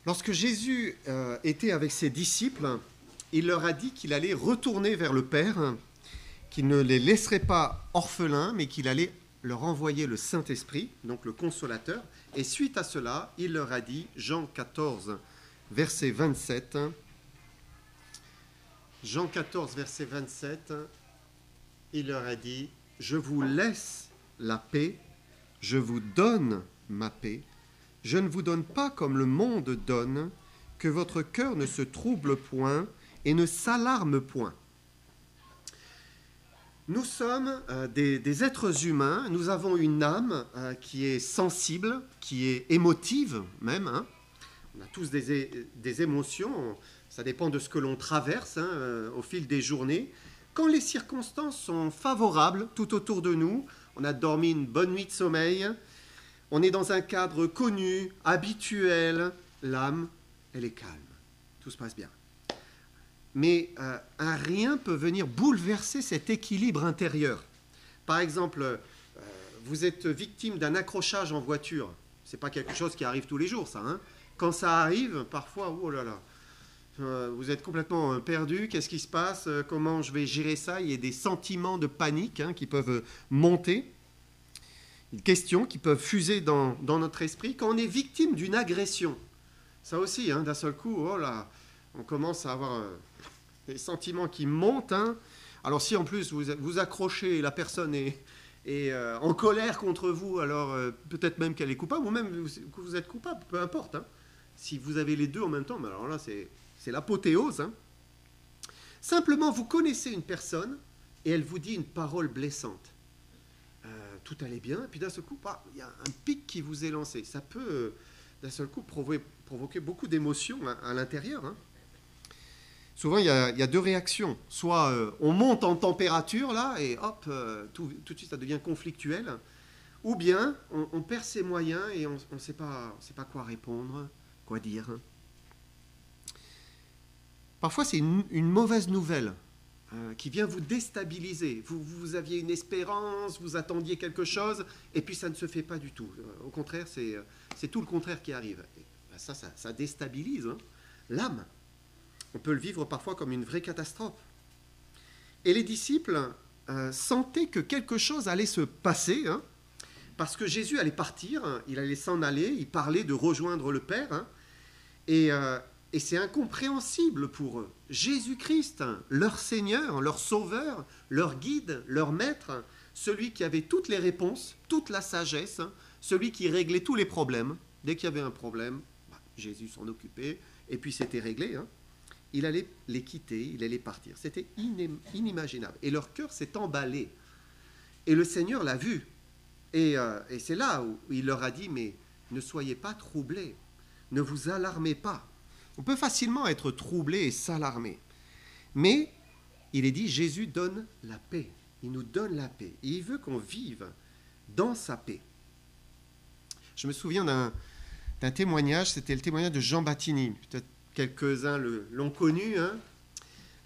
Lorsque Jésus était avec ses disciples, il leur a dit qu'il allait retourner vers le Père, qu'il ne les laisserait pas orphelins, mais qu'il allait leur envoyer le Saint-Esprit, donc le Consolateur. Et suite à cela, il leur a dit, Jean 14, verset 27, Jean 14, verset 27, il leur a dit, « Je vous laisse la paix, je vous donne ma paix. Je ne vous donne pas comme le monde donne, que votre cœur ne se trouble point et ne s'alarme point. » Nous sommes des êtres humains, nous avons une âme qui est sensible, qui est émotive même. Hein. On a tous des émotions, ça dépend de ce que l'on traverse au fil des journées. Quand les circonstances sont favorables tout autour de nous, on a dormi une bonne nuit de sommeil, on est dans un cadre connu, habituel, l'âme, elle est calme, tout se passe bien. Mais un rien peut venir bouleverser cet équilibre intérieur. Par exemple, vous êtes victime d'un accrochage en voiture. Ce n'est pas quelque chose qui arrive tous les jours, ça. Hein. Quand ça arrive, parfois, oh là là, vous êtes complètement perdu. Qu'est-ce qui se passe? Comment je vais gérer ça? Il y a des sentiments de panique qui peuvent monter. Des questions qui peuvent fuser dans notre esprit. Quand on est victime d'une agression, ça aussi, d'un seul coup, oh là, on commence à avoir des sentiments qui montent. Alors si en plus vous accrochez, la personne est en colère contre vous, alors peut-être même qu'elle est coupable, ou même que vous êtes coupable, peu importe. Si vous avez les deux en même temps, mais alors là c'est l'apothéose. Simplement, vous connaissez une personne et elle vous dit une parole blessante. Tout allait bien, et puis d'un seul coup, il y a un pic qui vous est lancé. Ça peut, d'un seul coup, provoquer beaucoup d'émotions à l'intérieur. Souvent, il y a deux réactions. Soit on monte en température, là, et hop, tout de suite, ça devient conflictuel. Ou bien, on perd ses moyens et on ne sait pas quoi répondre, quoi dire. Parfois, c'est une mauvaise nouvelle qui vient vous déstabiliser. Vous aviez une espérance, vous attendiez quelque chose, et puis ça ne se fait pas du tout. Au contraire, c'est tout le contraire qui arrive. Et ça déstabilise l'âme. On peut le vivre parfois comme une vraie catastrophe. Et les disciples sentaient que quelque chose allait se passer, parce que Jésus allait partir, il allait s'en aller, il parlait de rejoindre le Père, et c'est incompréhensible pour eux. Jésus-Christ, leur Seigneur, leur Sauveur, leur guide, leur Maître, celui qui avait toutes les réponses, toute la sagesse, celui qui réglait tous les problèmes. Dès qu'il y avait un problème, Jésus s'en occupait, et puis c'était réglé. Il allait les quitter, il allait partir. C'était inimaginable. Et leur cœur s'est emballé. Et le Seigneur l'a vu. Et c'est là où il leur a dit, mais ne soyez pas troublés, ne vous alarmez pas. On peut facilement être troublé et s'alarmer. Mais il est dit, Jésus donne la paix. Il nous donne la paix. Et il veut qu'on vive dans sa paix. Je me souviens d'un témoignage, c'était le témoignage de Jean Battini. Peut-être quelques-uns l'ont connu.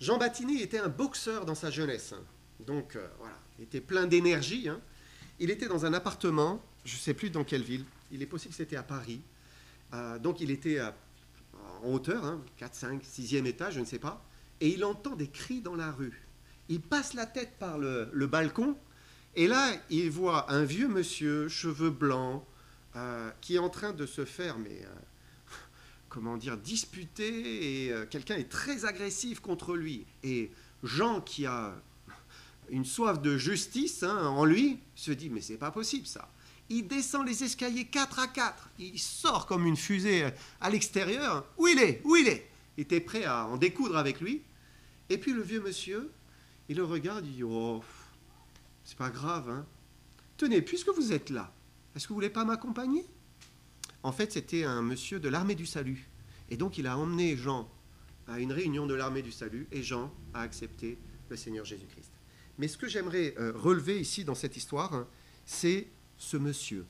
Jean Battini était un boxeur dans sa jeunesse. Donc voilà, il était plein d'énergie. Il était dans un appartement, je ne sais plus dans quelle ville. Il est possible que c'était à Paris. Donc il était en hauteur, 4, 5, 6e étage, je ne sais pas, et il entend des cris dans la rue. Il passe la tête par le balcon, et là, il voit un vieux monsieur, cheveux blancs, qui est en train de se faire, disputer, et quelqu'un est très agressif contre lui. Et Jean, qui a une soif de justice en lui, se dit, mais c'est pas possible ça. Il descend les escaliers 4 à 4. Il sort comme une fusée à l'extérieur. Où il est? Il était prêt à en découdre avec lui. Et puis le vieux monsieur, il le regarde, il dit, oh, c'est pas grave. Tenez, puisque vous êtes là, est-ce que vous voulez pas m'accompagner? En fait, c'était un monsieur de l'armée du salut. Et donc, il a emmené Jean à une réunion de l'armée du salut. Et Jean a accepté le Seigneur Jésus-Christ. Mais ce que j'aimerais relever ici dans cette histoire, c'est ce monsieur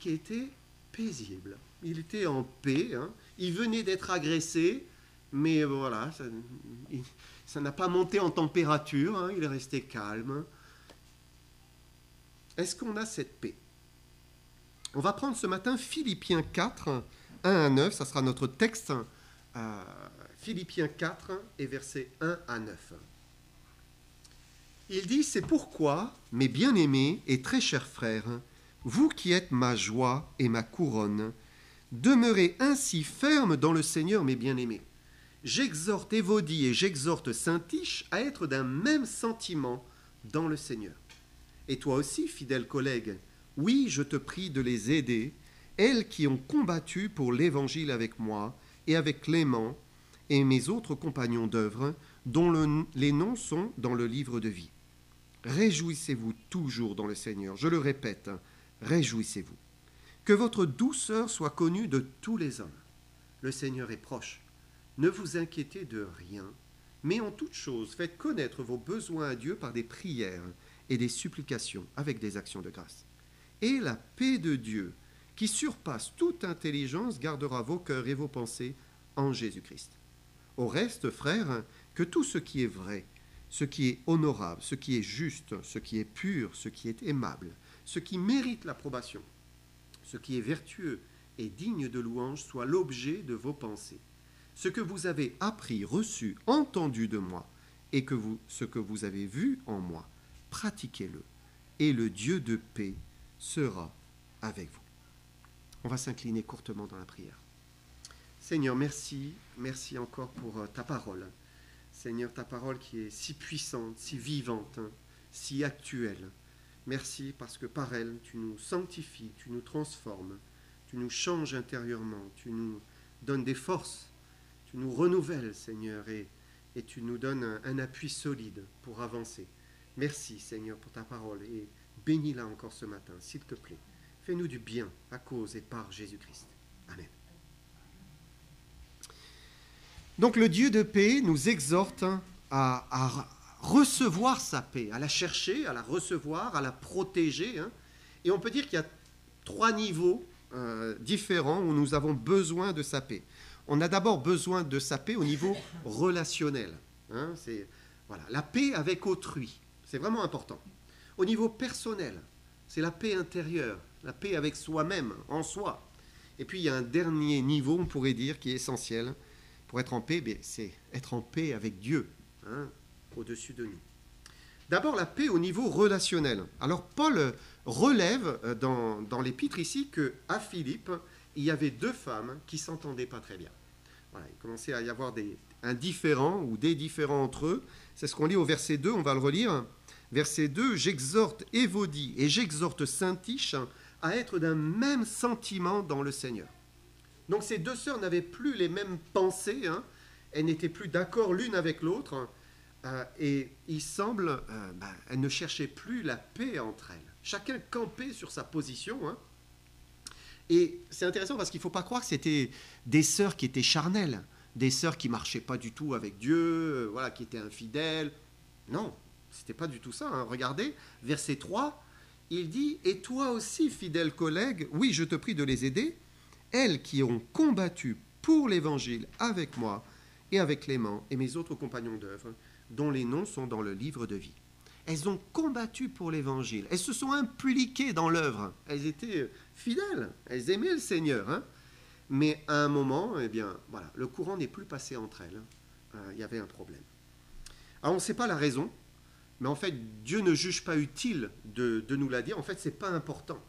qui était paisible, il était en paix, il venait d'être agressé, mais voilà, ça n'a pas monté en température, il est resté calme. Est-ce qu'on a cette paix? On va prendre ce matin Philippiens 4, 1 à 9, ça sera notre texte, Philippiens 4 et versets 1 à 9. Il dit, « C'est pourquoi, mes bien-aimés et très chers frères, vous qui êtes ma joie et ma couronne, demeurez ainsi fermes dans le Seigneur, mes bien-aimés. J'exhorte Évodie et j'exhorte Syntyche à être d'un même sentiment dans le Seigneur. Et toi aussi, fidèle collègue, oui, je te prie de les aider, elles qui ont combattu pour l'Évangile avec moi et avec Clément et mes autres compagnons d'œuvre, dont les noms sont dans le livre de vie. Réjouissez-vous toujours dans le Seigneur. Je le répète, réjouissez-vous. Que votre douceur soit connue de tous les hommes. Le Seigneur est proche. Ne vous inquiétez de rien, mais en toute chose, faites connaître vos besoins à Dieu par des prières et des supplications avec des actions de grâce. Et la paix de Dieu, qui surpasse toute intelligence, gardera vos cœurs et vos pensées en Jésus-Christ. Au reste, frères, que tout ce qui est vrai, ce qui est honorable, ce qui est juste, ce qui est pur, ce qui est aimable, ce qui mérite l'approbation, ce qui est vertueux et digne de louange soit l'objet de vos pensées. Ce que vous avez appris, reçu, entendu de moi, et ce que vous avez vu en moi, pratiquez-le, et le Dieu de paix sera avec vous. » On va s'incliner courtement dans la prière. Seigneur, merci encore pour ta parole. Seigneur, ta parole qui est si puissante, si vivante, si actuelle. Merci parce que par elle, tu nous sanctifies, tu nous transformes, tu nous changes intérieurement, tu nous donnes des forces, tu nous renouvelles, Seigneur, et tu nous donnes un appui solide pour avancer. Merci, Seigneur, pour ta parole et bénis-la encore ce matin, s'il te plaît. Fais-nous du bien à cause et par Jésus-Christ. Amen. Donc le Dieu de paix nous exhorte à recevoir sa paix, à la chercher, à la recevoir, à la protéger. Et on peut dire qu'il y a 3 niveaux différents où nous avons besoin de sa paix. On a d'abord besoin de sa paix au niveau relationnel. C'est la paix avec autrui. C'est vraiment important. Au niveau personnel, c'est la paix intérieure, la paix avec soi-même, en soi. Et puis il y a un dernier niveau, on pourrait dire, qui est essentiel. Pour être en paix, c'est être en paix avec Dieu, au-dessus de nous. D'abord, la paix au niveau relationnel. Alors, Paul relève dans l'épître ici qu'à Philippe, il y avait 2 femmes qui ne s'entendaient pas très bien. Voilà, il commençait à y avoir un différend ou des différends entre eux. C'est ce qu'on lit au verset 2, on va le relire. Verset 2, « J'exhorte Évodie et j'exhorte Syntyche à être d'un même sentiment dans le Seigneur. » Donc ces 2 sœurs n'avaient plus les mêmes pensées, elles n'étaient plus d'accord l'une avec l'autre, et il semble, elles ne cherchaient plus la paix entre elles. Chacun campait sur sa position. Et c'est intéressant parce qu'il ne faut pas croire que c'était des sœurs qui étaient charnelles, des sœurs qui ne marchaient pas du tout avec Dieu, qui étaient infidèles. Non, ce n'était pas du tout ça. Regardez, verset 3, il dit « Et toi aussi, fidèle collègue, oui, je te prie de les aider, elles qui ont combattu pour l'Évangile avec moi et avec Clément et mes autres compagnons d'œuvre, dont les noms sont dans le livre de vie. » Elles ont combattu pour l'Évangile, elles se sont impliquées dans l'œuvre, elles étaient fidèles, elles aimaient le Seigneur. Mais à un moment, le courant n'est plus passé entre elles. Il y avait un problème. Alors on ne sait pas la raison, mais en fait, Dieu ne juge pas utile de nous la dire. En fait, ce n'est pas important.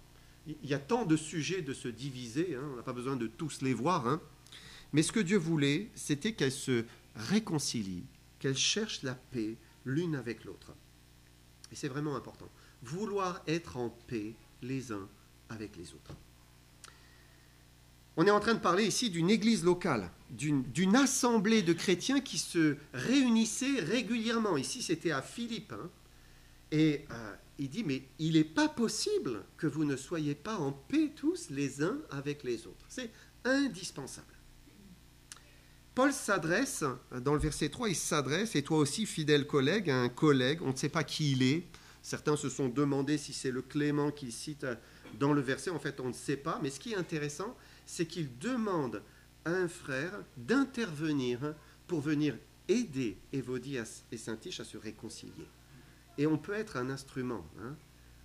Il y a tant de sujets de se diviser, on n'a pas besoin de tous les voir. Mais ce que Dieu voulait, c'était qu'elles se réconcilient, qu'elles cherchent la paix l'une avec l'autre. Et c'est vraiment important. Vouloir être en paix les uns avec les autres. On est en train de parler ici d'une église locale, d'une assemblée de chrétiens qui se réunissaient régulièrement. Ici, c'était à Philippe. Et il dit, mais il n'est pas possible que vous ne soyez pas en paix tous les uns avec les autres. C'est indispensable. Paul s'adresse, dans le verset 3, il s'adresse, et toi aussi, fidèle collègue, à un collègue, on ne sait pas qui il est. Certains se sont demandé si c'est le Clément qu'il cite dans le verset. En fait, on ne sait pas. Mais ce qui est intéressant, c'est qu'il demande à un frère d'intervenir pour venir aider Évodie et Syntyche à se réconcilier. Et on peut être un instrument.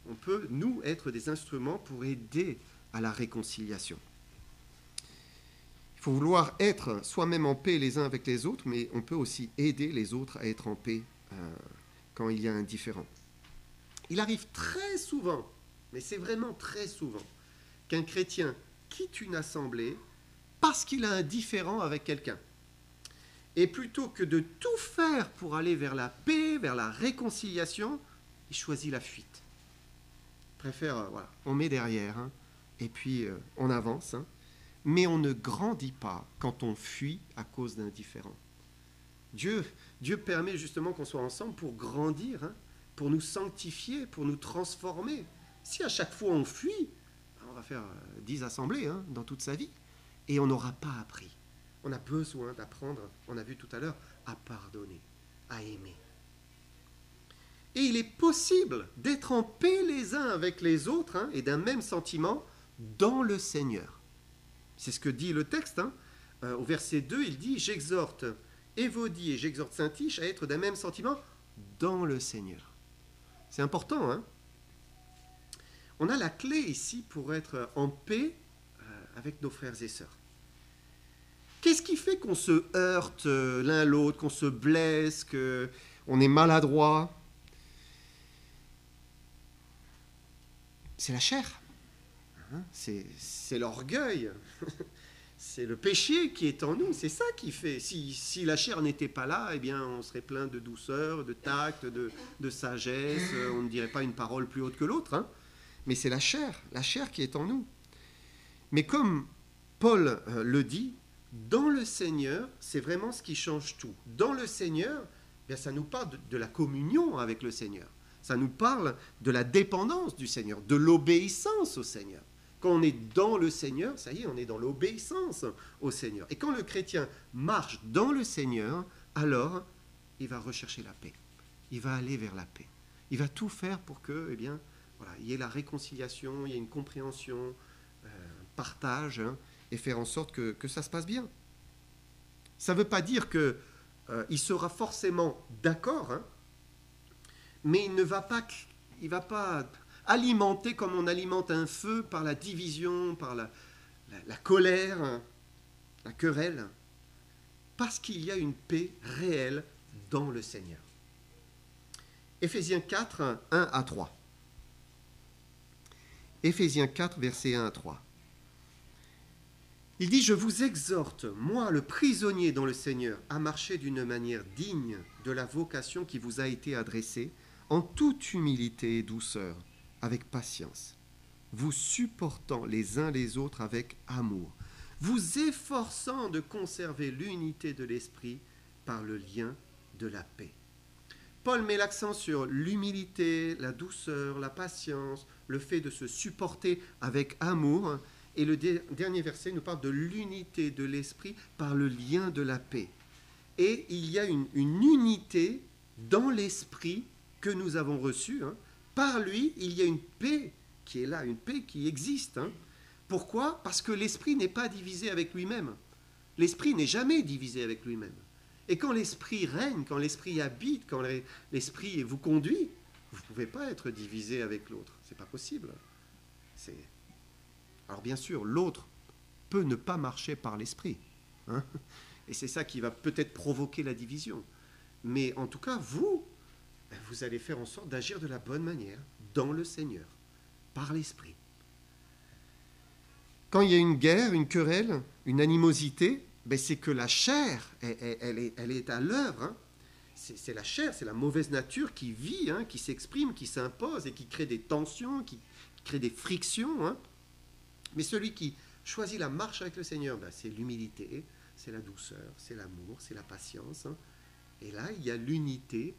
On peut, nous, être des instruments pour aider à la réconciliation. Il faut vouloir être soi-même en paix les uns avec les autres, mais on peut aussi aider les autres à être en paix quand il y a un différend. Il arrive très souvent, mais c'est vraiment très souvent, qu'un chrétien quitte une assemblée parce qu'il a un différend avec quelqu'un. Et plutôt que de tout faire pour aller vers la paix, vers la réconciliation, il choisit la fuite. Il préfère, voilà, on met derrière, hein, et puis on avance, hein, mais on ne grandit pas quand on fuit à cause d'un différend. Dieu permet justement qu'on soit ensemble pour grandir, hein, pour nous sanctifier, pour nous transformer. Si à chaque fois on fuit, on va faire 10 assemblées hein, dans toute sa vie, et on n'aura pas appris. On a besoin d'apprendre, on a vu tout à l'heure, à pardonner, à aimer. Et il est possible d'être en paix les uns avec les autres hein, et d'un même sentiment dans le Seigneur. C'est ce que dit le texte. Hein. Au verset 2, il dit « J'exhorte Évodie et j'exhorte Saint-Tiche à être d'un même sentiment dans le Seigneur. » C'est important. Hein. On a la clé ici pour être en paix avec nos frères et sœurs. Qu'est-ce qui fait qu'on se heurte l'un l'autre, qu'on se blesse, qu'on est maladroit? C'est la chair. Hein, c'est l'orgueil. C'est le péché qui est en nous. C'est ça qui fait. Si la chair n'était pas là, eh bien, on serait plein de douceur, de tact, de sagesse. On ne dirait pas une parole plus haute que l'autre. Hein. Mais c'est la chair qui est en nous. Mais comme Paul le dit, dans le Seigneur, c'est vraiment ce qui change tout. Dans le Seigneur, bien, ça nous parle de la communion avec le Seigneur. Ça nous parle de la dépendance du Seigneur, de l'obéissance au Seigneur. Quand on est dans le Seigneur, ça y est, on est dans l'obéissance au Seigneur. Et quand le chrétien marche dans le Seigneur, alors il va rechercher la paix. Il va aller vers la paix. Il va tout faire pour que, eh bien, voilà, il y ait la réconciliation, il y ait une compréhension, un partage, hein, et faire en sorte que ça se passe bien. Ça ne veut pas dire qu'il sera forcément d'accord, hein, mais il ne va pas alimenter comme on alimente un feu par la division, par la colère, hein, la querelle, parce qu'il y a une paix réelle dans le Seigneur. Éphésiens 4, 1 à 3. Éphésiens 4, versets 1 à 3. Il dit « Je vous exhorte, moi, le prisonnier dans le Seigneur, à marcher d'une manière digne de la vocation qui vous a été adressée, en toute humilité et douceur, avec patience, vous supportant les uns les autres avec amour, vous efforçant de conserver l'unité de l'esprit par le lien de la paix. » Paul met l'accent sur l'humilité, la douceur, la patience, le fait de se supporter avec amour. Et le dernier verset nous parle de l'unité de l'esprit par le lien de la paix. Et il y a une unité dans l'esprit que nous avons reçue. Hein. Par lui, il y a une paix qui est là, une paix qui existe. Hein. Pourquoi ? Parce que l'esprit n'est pas divisé avec lui-même. L'esprit n'est jamais divisé avec lui-même. Et quand l'esprit règne, quand l'esprit habite, quand l'esprit vous conduit, vous ne pouvez pas être divisé avec l'autre. Ce n'est pas possible. Alors bien sûr, l'autre peut ne pas marcher par l'esprit. Hein, et c'est ça qui va peut-être provoquer la division. Mais en tout cas, vous allez faire en sorte d'agir de la bonne manière, dans le Seigneur, par l'esprit. Quand il y a une guerre, une querelle, une animosité, ben c'est que la chair, elle est à l'œuvre. Hein. C'est la chair, c'est la mauvaise nature qui vit, hein, qui s'exprime, qui s'impose et qui crée des tensions, qui crée des frictions. Hein. Mais celui qui choisit la marche avec le Seigneur, ben c'est l'humilité, c'est la douceur, c'est l'amour, c'est la patience. Hein. Et là, il y a l'unité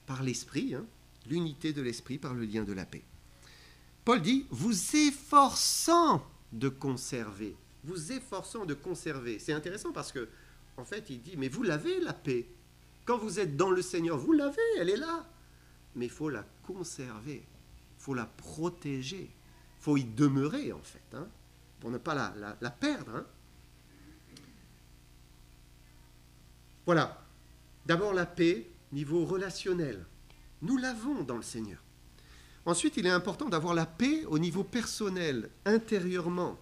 par l'esprit, hein, l'unité de l'esprit par le lien de la paix. Paul dit, vous efforçant de conserver. Vous efforçant de conserver. C'est intéressant parce que, en fait, il dit, mais vous l'avez la paix. Quand vous êtes dans le Seigneur, vous l'avez, elle est là. Mais il faut la conserver, il faut la protéger, il faut y demeurer, en fait, hein, pour ne pas la perdre. Hein. Voilà. D'abord la paix, niveau relationnel. Nous l'avons dans le Seigneur. Ensuite, il est important d'avoir la paix au niveau personnel, intérieurement.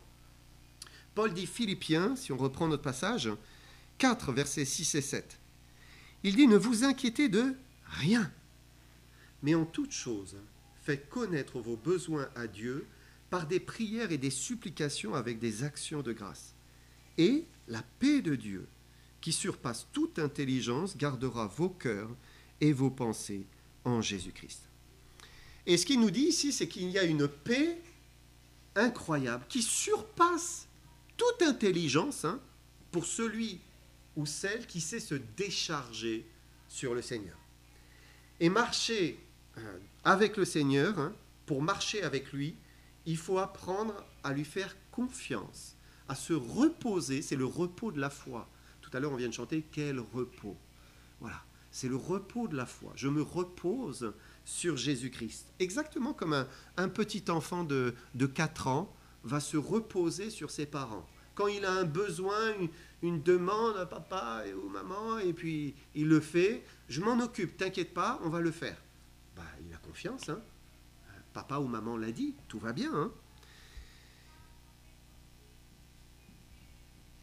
Paul dit Philippiens, si on reprend notre passage, 4, versets 6 et 7. Il dit « Ne vous inquiétez de rien, mais en toute chose, faites connaître vos besoins à Dieu par des prières et des supplications avec des actions de grâce. Et la paix de Dieu, qui surpasse toute intelligence, gardera vos cœurs et vos pensées en Jésus-Christ. » Et ce qu'il nous dit ici, c'est qu'il y a une paix incroyable qui surpasse toute intelligence pour celui ou celle qui sait se décharger sur le Seigneur. Et marcher avec le Seigneur, pour marcher avec lui, il faut apprendre à lui faire confiance, à se reposer, c'est le repos de la foi. Tout à l'heure, on vient de chanter « Quel repos !» Voilà, c'est le repos de la foi. Je me repose sur Jésus-Christ. Exactement comme un petit enfant de 4 ans va se reposer sur ses parents. Quand il a un besoin, une demande à papa ou maman, et puis il le fait, je m'en occupe, t'inquiète pas, on va le faire. Bah, il a confiance, Papa ou maman l'a dit, tout va bien.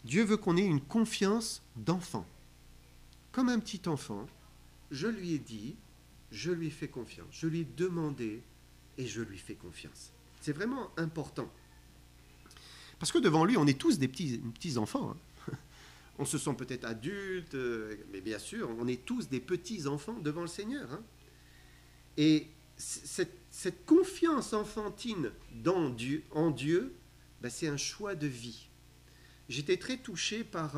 Dieu veut qu'on ait une confiance d'enfant. Comme un petit enfant, je lui ai dit, je lui ai fait confiance, je lui ai demandé et je lui fais confiance. C'est vraiment important. Parce que devant lui, on est tous des petits enfants. On se sent peut-être adultes, mais bien sûr, on est tous des petits enfants devant le Seigneur. Et cette confiance enfantine en Dieu, c'est un choix de vie. J'étais très touché par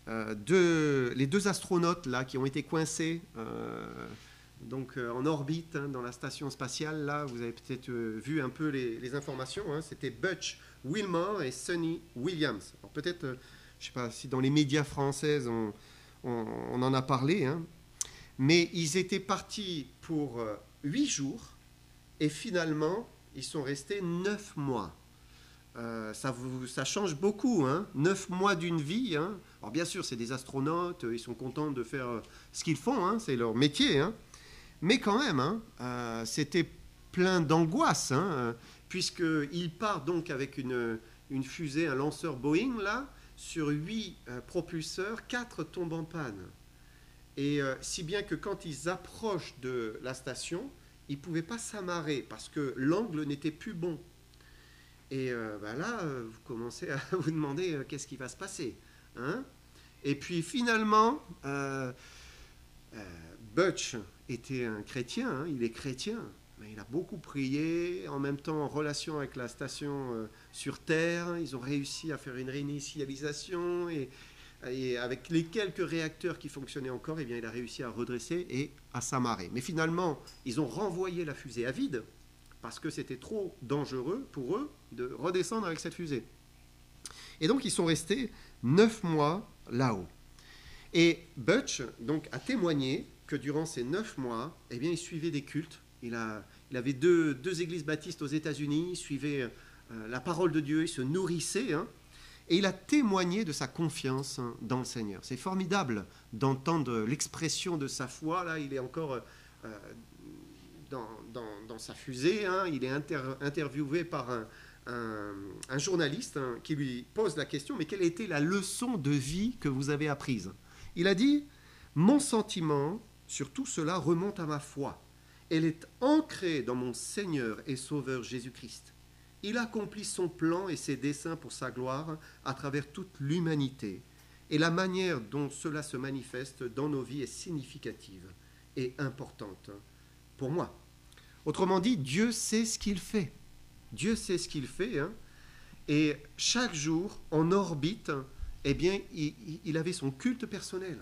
les 2 astronautes là, qui ont été coincés en orbite dans la station spatiale. Là, vous avez peut-être vu un peu les informations. C'était Butch Wilmore et Sonny Williams. Alors peut-être, je ne sais pas si dans les médias français on en a parlé, mais ils étaient partis pour 8 jours et finalement, ils sont restés 9 mois. Ça change beaucoup, 9 mois d'une vie. Alors bien sûr, c'est des astronautes, ils sont contents de faire ce qu'ils font, c'est leur métier. Mais quand même, c'était plein d'angoisse, puisqu'ils partent donc avec une fusée, un lanceur Boeing, là, sur 8 propulseurs, 4 tombent en panne. Et si bien que quand ils approchent de la station, ils ne pouvaient pas s'amarrer parce que l'angle n'était plus bon. Et là, vous commencez à vous demander qu'est-ce qui va se passer. Et puis finalement, Butch était un chrétien, il est chrétien, mais il a beaucoup prié, en même temps en relation avec la station sur Terre. Ils ont réussi à faire une réinitialisation et avec les quelques réacteurs qui fonctionnaient encore, eh bien, il a réussi à redresser et à s'amarrer. Mais finalement, ils ont renvoyé la fusée à vide parce que c'était trop dangereux pour eux de redescendre avec cette fusée. Et donc, ils sont restés 9 mois là-haut. Et Butch donc, a témoigné que durant ces 9 mois, eh bien, il suivait des cultes. Il avait deux églises baptistes aux États-Unis, il suivait la parole de Dieu, il se nourrissait, et il a témoigné de sa confiance dans le Seigneur. C'est formidable d'entendre l'expression de sa foi. Là, il est encore dans sa fusée. Il est interviewé par un journaliste qui lui pose la question « Mais quelle a été la leçon de vie que vous avez apprise ?» Il a dit « Mon sentiment sur tout cela remonte à ma foi. Elle est ancrée dans mon Seigneur et Sauveur Jésus-Christ. Il accomplit son plan et ses desseins pour sa gloire à travers toute l'humanité. Et la manière dont cela se manifeste dans nos vies est significative et importante pour moi. » Autrement dit, Dieu sait ce qu'il fait. Dieu sait ce qu'il fait. Et chaque jour, en orbite, eh bien, il avait son culte personnel,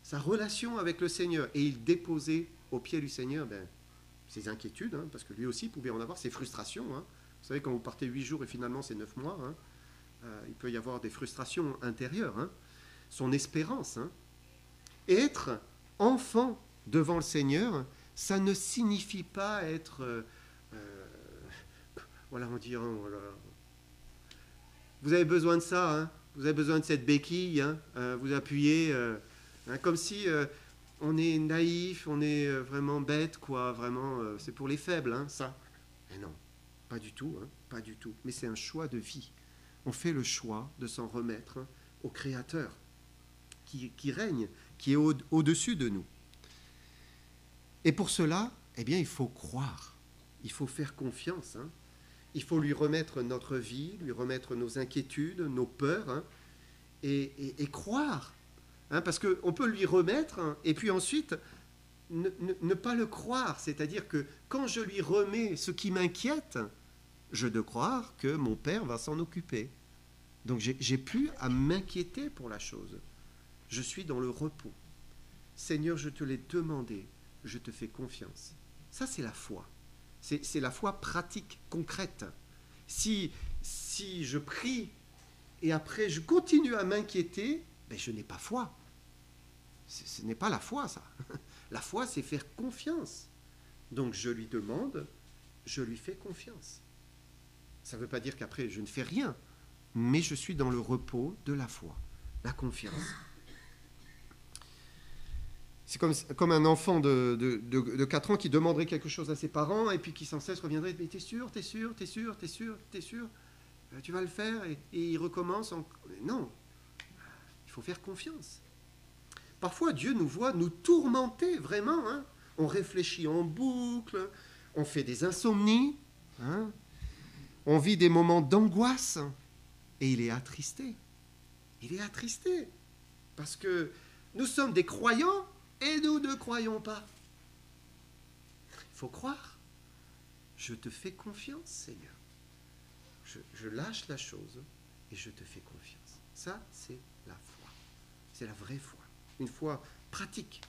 sa relation avec le Seigneur. Et il déposait au pied du Seigneur ses inquiétudes, parce que lui aussi pouvait en avoir, ses frustrations. Vous savez, quand vous partez 8 jours et finalement c'est 9 mois, il peut y avoir des frustrations intérieures, son espérance. Et être enfant devant le Seigneur, ça ne signifie pas être... voilà, on dit... voilà. Vous avez besoin de ça, vous avez besoin de cette béquille, vous appuyez, comme si on est naïf, on est vraiment bête, quoi, vraiment, c'est pour les faibles, ça. Mais non. Pas du tout, pas du tout. Mais c'est un choix de vie. on fait le choix de s'en remettre au Créateur qui règne, qui est au-dessus de nous. Et pour cela, eh bien, il faut croire, il faut faire confiance, hein. Il faut lui remettre notre vie, lui remettre nos inquiétudes, nos peurs, hein, et croire. Hein, parce qu'on peut lui remettre, hein, et puis ensuite, ne pas le croire. C'est-à-dire que quand je lui remets ce qui m'inquiète, je dois croire que mon Père va s'en occuper. Donc j'ai plus à m'inquiéter pour la chose. Je suis dans le repos. Seigneur, je te l'ai demandé, je te fais confiance. Ça, c'est la foi. C'est la foi pratique, concrète. Si je prie et après je continue à m'inquiéter, ben je n'ai pas foi. Ce n'est pas la foi, ça. La foi, c'est faire confiance. Donc je lui demande, je lui fais confiance. Ça ne veut pas dire qu'après je ne fais rien, mais je suis dans le repos de la foi, la confiance. C'est comme un enfant de 4 ans qui demanderait quelque chose à ses parents et puis qui sans cesse reviendrait, mais t'es sûr, tu vas le faire, et il recommence. Non, il faut faire confiance. Parfois, Dieu nous voit nous tourmenter vraiment, hein. On réfléchit en boucle, on fait des insomnies, hein. On vit des moments d'angoisse et il est attristé. Il est attristé parce que nous sommes des croyants et nous ne croyons pas. Il faut croire. Je te fais confiance, Seigneur. Je lâche la chose et je te fais confiance. Ça, c'est la foi. C'est la vraie foi. Une foi pratique.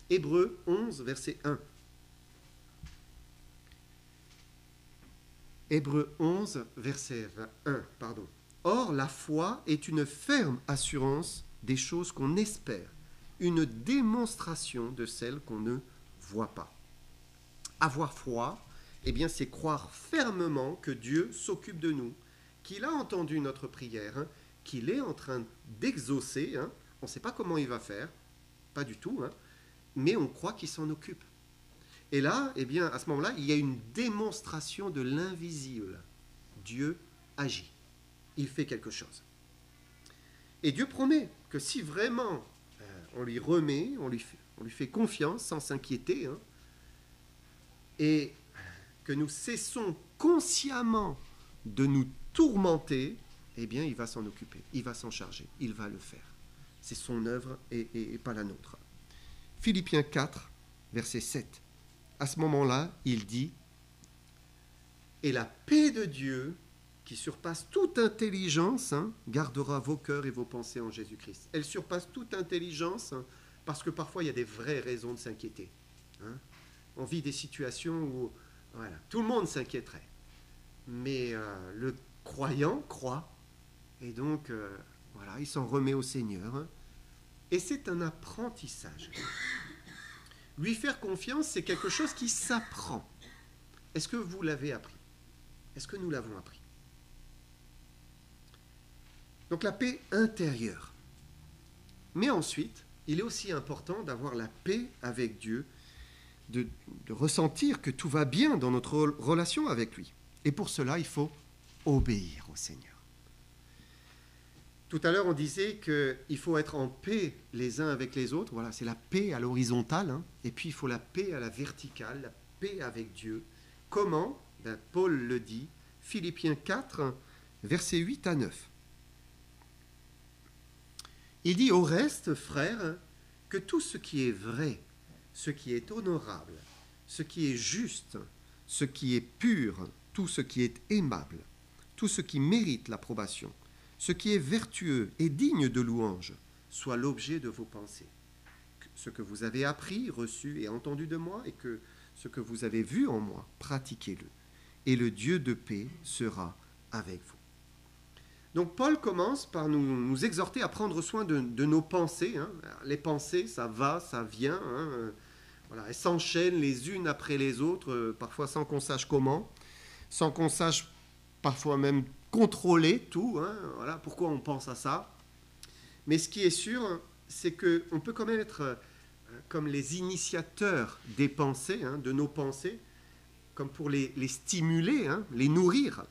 Hébreux 11, verset 1. Hébreux 11, verset 1, pardon. Or, la foi est une ferme assurance des choses qu'on espère, une démonstration de celles qu'on ne voit pas. Avoir foi, eh bien, c'est croire fermement que Dieu s'occupe de nous, qu'il a entendu notre prière, hein, qu'il est en train d'exaucer. Hein. On ne sait pas comment il va faire, pas du tout, hein, mais on croit qu'il s'en occupe. Et là, eh bien, à ce moment-là, il y a une démonstration de l'invisible. Dieu agit. Il fait quelque chose. Et Dieu promet que si vraiment on lui remet, on lui fait confiance sans s'inquiéter, hein, et que nous cessons consciemment de nous tourmenter, eh bien, il va s'en occuper, il va s'en charger, il va le faire. C'est son œuvre et pas la nôtre. Philippiens 4, verset 7. À ce moment-là, il dit « Et la paix de Dieu, qui surpasse toute intelligence, hein, gardera vos cœurs et vos pensées en Jésus-Christ. » Elle surpasse toute intelligence, hein, parce que parfois il y a des vraies raisons de s'inquiéter. Hein. On vit des situations où voilà, tout le monde s'inquiéterait. Mais le croyant croit, et donc voilà, il s'en remet au Seigneur. Hein. Et c'est un apprentissage. Lui faire confiance, c'est quelque chose qui s'apprend. Est-ce que vous l'avez appris? Est-ce que nous l'avons appris? Donc la paix intérieure. Mais ensuite, il est aussi important d'avoir la paix avec Dieu, de ressentir que tout va bien dans notre relation avec lui. Et pour cela, il faut obéir au Seigneur. Tout à l'heure, on disait qu'il faut être en paix les uns avec les autres. Voilà, c'est la paix à l'horizontale, hein. Et puis il faut la paix à la verticale, la paix avec Dieu. Comment? Ben, Paul le dit, Philippiens 4, versets 8 à 9. Il dit, au reste, frères, que tout ce qui est vrai, ce qui est honorable, ce qui est juste, ce qui est pur, tout ce qui est aimable, tout ce qui mérite l'approbation, ce qui est vertueux et digne de louange, soit l'objet de vos pensées. Ce que vous avez appris, reçu et entendu de moi, et que ce que vous avez vu en moi, pratiquez-le. Et le Dieu de paix sera avec vous. Donc Paul commence par nous exhorter à prendre soin de nos pensées. Hein. Les pensées, ça va, ça vient. Hein. Voilà, elles s'enchaînent les unes après les autres, parfois sans qu'on sache comment, sans qu'on sache parfois même contrôler tout. Hein. Voilà, pourquoi on pense à ça. Mais ce qui est sûr, c'est qu'on peut quand même être comme les initiateurs des pensées, hein, de nos pensées, comme pour les stimuler, hein, les nourrir.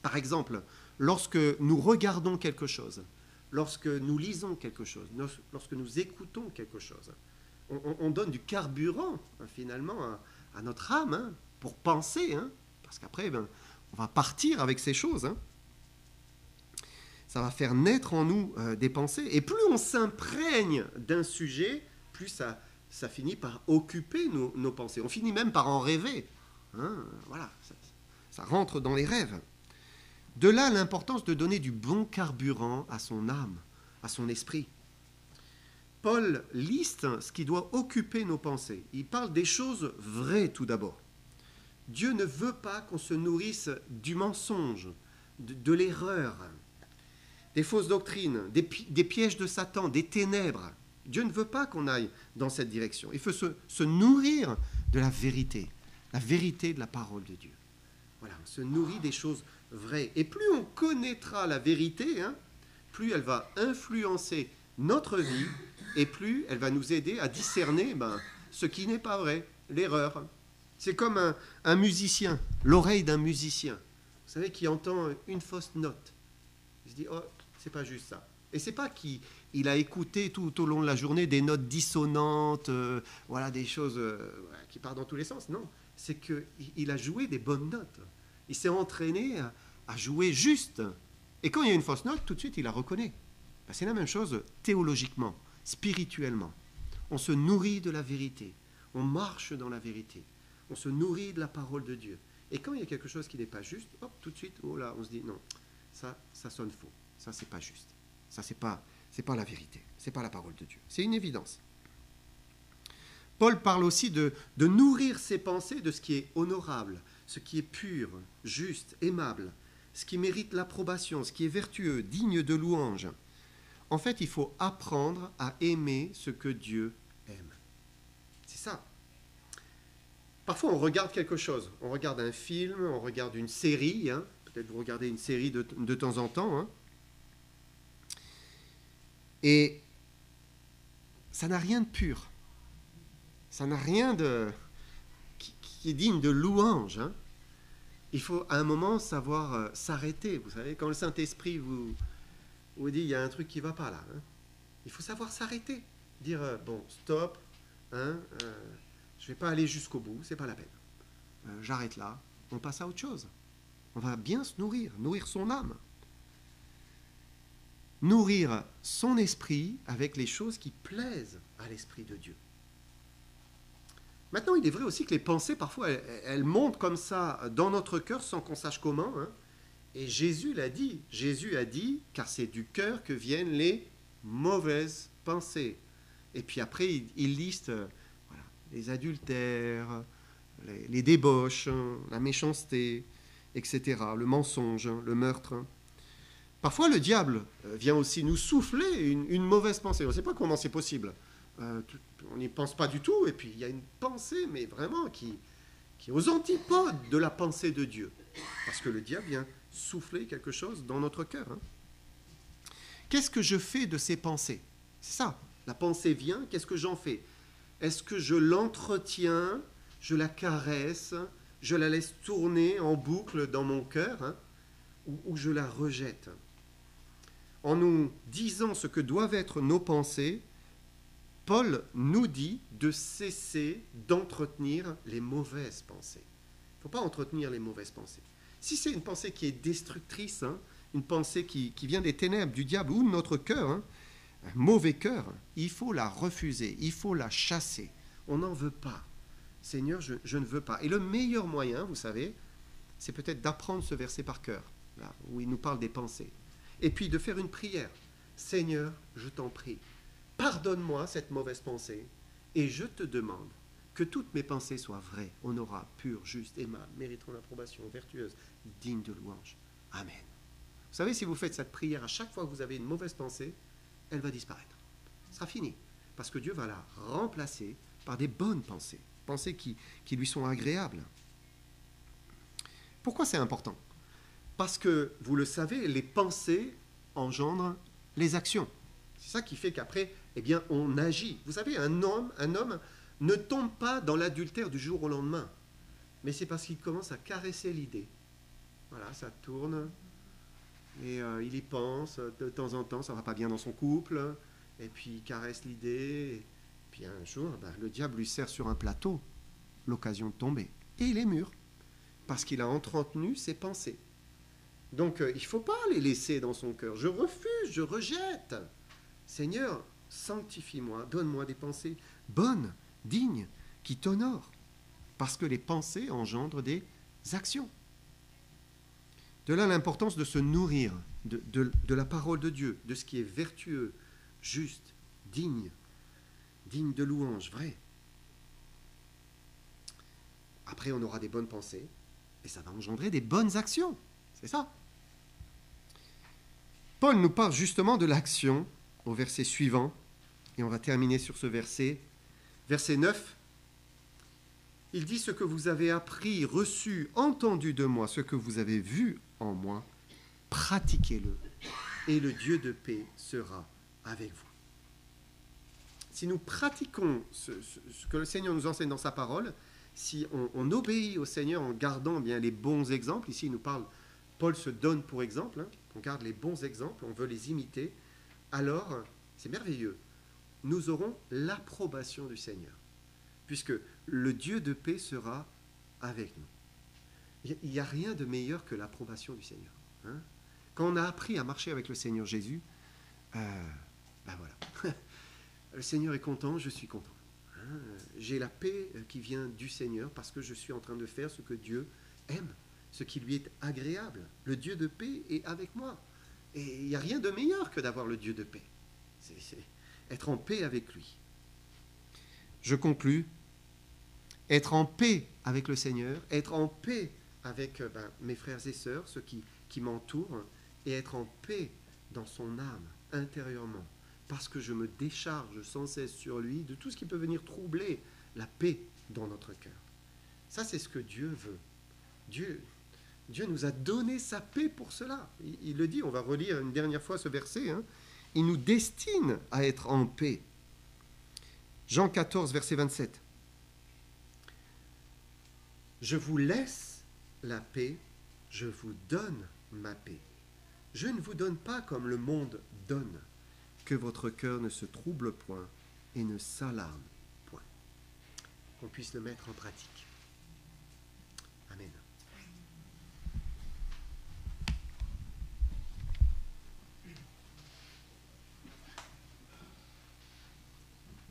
Par exemple, lorsque nous regardons quelque chose, lorsque nous lisons quelque chose, lorsque nous écoutons quelque chose, on donne du carburant, finalement, à notre âme, hein, pour penser, hein, parce qu'après, on va partir avec ces choses. Hein. Ça va faire naître en nous des pensées. Et plus on s'imprègne d'un sujet, plus ça finit par occuper nos pensées. On finit même par en rêver. Hein, voilà, ça rentre dans les rêves. De là l'importance de donner du bon carburant à son âme, à son esprit. Paul liste ce qui doit occuper nos pensées. Il parle des choses vraies tout d'abord. Dieu ne veut pas qu'on se nourrisse du mensonge, de l'erreur, des fausses doctrines, des pièges de Satan, des ténèbres. Dieu ne veut pas qu'on aille dans cette direction. Il faut se nourrir de la vérité de la parole de Dieu. Voilà, on se nourrit des choses vraies. Et plus on connaîtra la vérité, hein, plus elle va influencer notre vie et plus elle va nous aider à discerner ce qui n'est pas vrai, l'erreur. C'est comme un musicien, l'oreille d'un musicien, vous savez, qui entend une fausse note. Il se dit, oh, c'est pas juste ça. Et c'est pas qu'il a écouté tout au long de la journée des notes dissonantes, voilà, des choses qui partent dans tous les sens. Non, c'est qu'il a joué des bonnes notes. Il s'est entraîné à jouer juste. Et quand il y a une fausse note, tout de suite, il la reconnaît. C'est la même chose théologiquement, spirituellement. On se nourrit de la vérité. On marche dans la vérité. On se nourrit de la parole de Dieu. Et quand il y a quelque chose qui n'est pas juste, hop, tout de suite, oh là, on se dit, non, ça sonne faux. Ça, c'est pas juste. Ça, c'est pas la vérité. C'est pas la parole de Dieu. C'est une évidence. Paul parle aussi de nourrir ses pensées de ce qui est honorable, ce qui est pur, juste, aimable, ce qui mérite l'approbation, ce qui est vertueux, digne de louange. En fait, il faut apprendre à aimer ce que Dieu aime. C'est ça. Parfois, on regarde quelque chose. On regarde un film, on regarde une série. Hein. Peut-être vous regardez une série de temps en temps. Hein. Et ça n'a rien de pur. Ça n'a rien qui est digne de louange. Hein. Il faut à un moment savoir s'arrêter. Vous savez, quand le Saint-Esprit vous dit il y a un truc qui ne va pas là. Hein. Il faut savoir s'arrêter. Dire bon, stop. Hein, je ne vais pas aller jusqu'au bout, ce n'est pas la peine. J'arrête là. On passe à autre chose. On va bien se nourrir son âme. Nourrir son esprit avec les choses qui plaisent à l'Esprit de Dieu. Maintenant, il est vrai aussi que les pensées, parfois, elles montent comme ça dans notre cœur sans qu'on sache comment. Hein. Et Jésus l'a dit. Jésus a dit, car c'est du cœur que viennent les mauvaises pensées. Et puis après, il liste voilà, les adultères, les débauches, la méchanceté, etc., le mensonge, le meurtre. Parfois, le diable vient aussi nous souffler une mauvaise pensée. On ne sait pas comment c'est possible. On n'y pense pas du tout, et puis il y a une pensée, mais vraiment, qui est aux antipodes de la pensée de Dieu. Parce que le diable vient souffler quelque chose dans notre cœur. Hein. Qu'est-ce que je fais de ces pensées? C'est ça, la pensée vient, qu'est-ce que j'en fais? Est-ce que je l'entretiens, je la caresse, je la laisse tourner en boucle dans mon cœur, hein, ou je la rejette? En nous disant ce que doivent être nos pensées, Paul nous dit de cesser d'entretenir les mauvaises pensées. Il ne faut pas entretenir les mauvaises pensées. Si c'est une pensée qui est destructrice, hein, une pensée qui vient des ténèbres, du diable ou de notre cœur, hein, un mauvais cœur, il faut la refuser, il faut la chasser. On n'en veut pas. Seigneur, je ne veux pas. Et le meilleur moyen, vous savez, c'est peut-être d'apprendre ce verset par cœur, là, où il nous parle des pensées. Et puis de faire une prière. Seigneur, je t'en prie, pardonne-moi cette mauvaise pensée et je te demande que toutes mes pensées soient vraies, honorables, pures, justes, aimables, méritant l'approbation, vertueuses, dignes de louange. Amen. Vous savez, si vous faites cette prière à chaque fois que vous avez une mauvaise pensée, elle va disparaître. Ce sera fini. Parce que Dieu va la remplacer par des bonnes pensées. Pensées qui lui sont agréables. Pourquoi c'est important? Parce que, vous le savez, les pensées engendrent les actions. C'est ça qui fait qu'après, eh bien, on agit. Vous savez, un homme ne tombe pas dans l'adultère du jour au lendemain. Mais c'est parce qu'il commence à caresser l'idée. Voilà, ça tourne. et il y pense de temps en temps, ça ne va pas bien dans son couple, et puis il caresse l'idée, et puis un jour, le diable lui sert sur un plateau l'occasion de tomber, et il est mûr, parce qu'il a entretenu ses pensées. Donc il ne faut pas les laisser dans son cœur. Je refuse, je rejette. Seigneur, sanctifie-moi, donne-moi des pensées bonnes, dignes, qui t'honorent, parce que les pensées engendrent des actions. De là l'importance de se nourrir de la parole de Dieu, de ce qui est vertueux, juste, digne de louange, vrai. Après, on aura des bonnes pensées, et ça va engendrer des bonnes actions. C'est ça. Paul nous parle justement de l'action au verset suivant, et on va terminer sur ce verset. Verset 9, il dit « Ce que vous avez appris, reçu, entendu de moi, ce que vous avez vu en moi, pratiquez-le, et le Dieu de paix sera avec vous. » Si nous pratiquons ce que le Seigneur nous enseigne dans sa parole, si on obéit au Seigneur en gardant bien les bons exemples, ici il nous parle, Paul se donne pour exemple, on garde les bons exemples, on veut les imiter, alors c'est merveilleux, nous aurons l'approbation du Seigneur, puisque le Dieu de paix sera avec nous. Il n'y a rien de meilleur que l'approbation du Seigneur. Hein? Quand on a appris à marcher avec le Seigneur Jésus, voilà, le Seigneur est content, je suis content. Hein? J'ai la paix qui vient du Seigneur parce que je suis en train de faire ce que Dieu aime, ce qui lui est agréable. Le Dieu de paix est avec moi. Et il n'y a rien de meilleur que d'avoir le Dieu de paix. C'est être en paix avec lui. Je conclus. Être en paix avec le Seigneur, être en paix avec mes frères et sœurs, ceux qui m'entourent, et être en paix dans son âme, intérieurement, parce que je me décharge sans cesse sur lui de tout ce qui peut venir troubler la paix dans notre cœur. Ça, c'est ce que Dieu veut. Dieu nous a donné sa paix pour cela. Il le dit, on va relire une dernière fois ce verset. Hein. Il nous destine à être en paix. Jean 14, verset 27. Je vous laisse la paix, je vous donne ma paix. Je ne vous donne pas comme le monde donne, que votre cœur ne se trouble point et ne s'alarme point. Qu'on puisse le mettre en pratique.